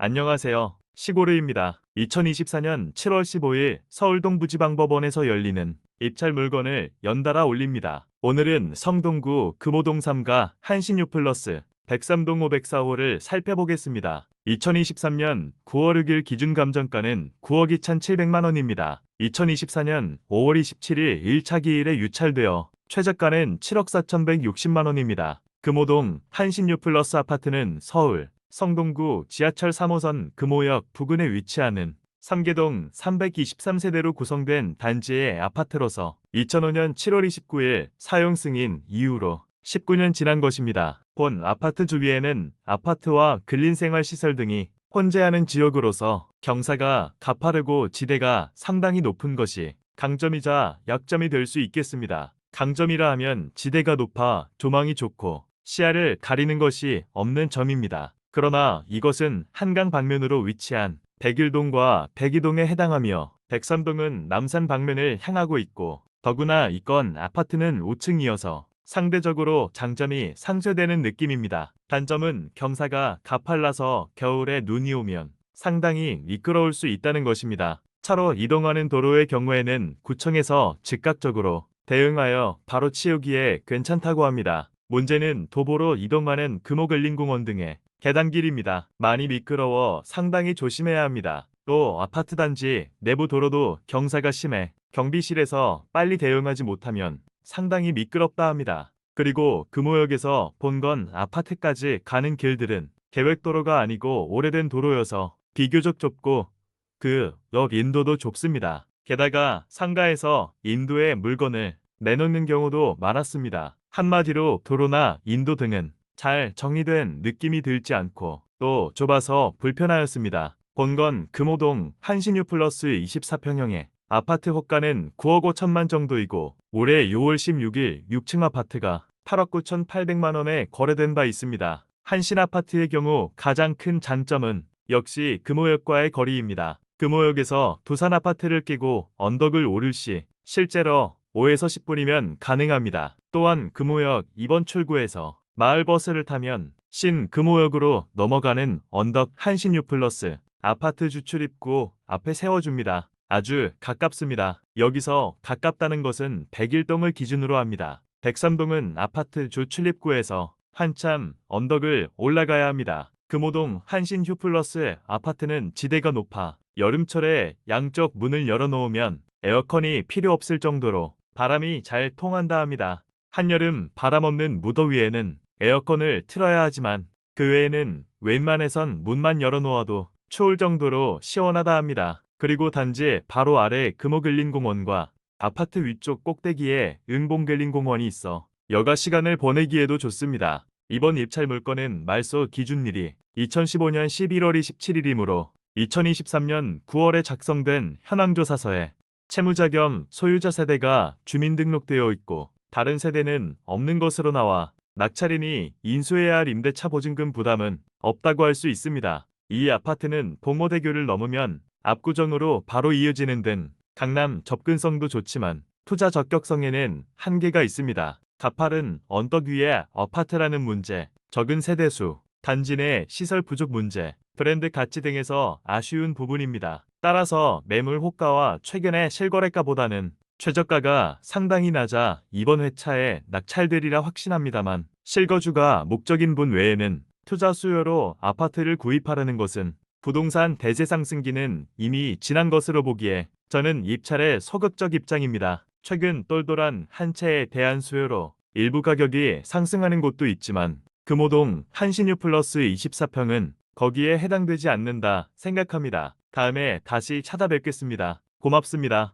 안녕하세요. 시고르입니다. 2024년 7월 15일 서울 동부지방법원에서 열리는 입찰 물건을 연달아 올립니다. 오늘은 성동구 금호동 3가 한신유 플러스 103동 504호를 살펴보겠습니다. 2023년 9월 6일 기준 감정가는 9억 2,700만 원입니다. 2024년 5월 27일 1차 기일에 유찰되어 최저가는 7억 4,160만 원입니다. 금호동 한신유 플러스 아파트는 서울 성동구 지하철 3호선 금호역 부근에 위치하는 삼계동 323세대로 구성된 단지의 아파트로서 2005년 7월 29일 사용 승인 이후로 19년 지난 것입니다. 본 아파트 주위에는 아파트와 근린생활시설 등이 혼재하는 지역으로서 경사가 가파르고 지대가 상당히 높은 것이 강점이자 약점이 될 수 있겠습니다. 강점이라 하면 지대가 높아 조망이 좋고 시야를 가리는 것이 없는 점입니다. 그러나 이것은 한강 방면으로 위치한 101동과 102동에 해당하며 103동은 남산 방면을 향하고 있고 더구나 이건 아파트는 5층이어서 상대적으로 장점이 상쇄되는 느낌입니다. 단점은 경사가 가팔라서 겨울에 눈이 오면 상당히 미끄러울 수 있다는 것입니다. 차로 이동하는 도로의 경우에는 구청에서 즉각적으로 대응하여 바로 치우기에 괜찮다고 합니다. 문제는 도보로 이동하는 금호근린공원 등의 계단길입니다. 많이 미끄러워 상당히 조심해야 합니다. 또 아파트 단지 내부 도로도 경사가 심해 경비실에서 빨리 대응하지 못하면 상당히 미끄럽다 합니다. 그리고 금호역에서 본건 아파트까지 가는 길들은 계획도로가 아니고 오래된 도로여서 비교적 좁고 그 역 인도도 좁습니다. 게다가 상가에서 인도에 물건을 내놓는 경우도 많았습니다. 한마디로 도로나 인도 등은 잘 정리된 느낌이 들지 않고 또 좁아서 불편하였습니다. 본건 금호동 한신유 플러스 24평형의 아파트 호가는 9억 5천만 정도이고 올해 6월 16일 6층 아파트가 8억 9,800만 원에 거래된 바 있습니다. 한신 아파트의 경우 가장 큰 장점은 역시 금호역과의 거리입니다. 금호역에서 두산 아파트를 끼고 언덕을 오를 시 실제로 5에서 10분이면 가능합니다. 또한 금호역 2번 출구에서 마을버스를 타면 신금호역으로 넘어가는 언덕 한신유 플러스 아파트 주출입구 앞에 세워줍니다. 아주 가깝습니다. 여기서 가깝다는 것은 101동을 기준으로 합니다. 103동은 아파트 주출입구에서 한참 언덕을 올라가야 합니다. 금호동 한신휴 플러스 아파트는 지대가 높아 여름철에 양쪽 문을 열어놓으면 에어컨이 필요 없을 정도로 바람이 잘 통한다 합니다. 한여름 바람 없는 무더위에는 에어컨을 틀어야 하지만 그 외에는 웬만해선 문만 열어놓아도 추울 정도로 시원하다 합니다. 그리고 단지 바로 아래 금호근린공원과 아파트 위쪽 꼭대기에 응봉근린공원이 있어 여가 시간을 보내기에도 좋습니다. 이번 입찰 물건은 말소 기준일이 2015년 11월 27일이므로 2023년 9월에 작성된 현황조사서에 채무자 겸 소유자 세대가 주민등록되어 있고 다른 세대는 없는 것으로 나와 낙찰인이 인수해야 할 임대차 보증금 부담은 없다고 할 수 있습니다. 이 아파트는 동호대교를 넘으면 압구정으로 바로 이어지는 등 강남 접근성도 좋지만 투자 적격성에는 한계가 있습니다. 가파른 언덕 위의 아파트라는 문제, 적은 세대수, 단지 내 시설 부족 문제, 브랜드 가치 등에서 아쉬운 부분입니다. 따라서 매물 호가와 최근의 실거래가보다는 최저가가 상당히 낮아 이번 회차에 낙찰되리라 확신합니다만 실거주가 목적인 분 외에는 투자 수요로 아파트를 구입하려는 것은 부동산 대세 상승기는 이미 지난 것으로 보기에 저는 입찰에 소극적 입장입니다. 최근 똘똘한 한 채에 대한 수요로 일부 가격이 상승하는 곳도 있지만 금호동 한신유 플러스 24평은 거기에 해당되지 않는다 생각합니다. 다음에 다시 찾아뵙겠습니다. 고맙습니다.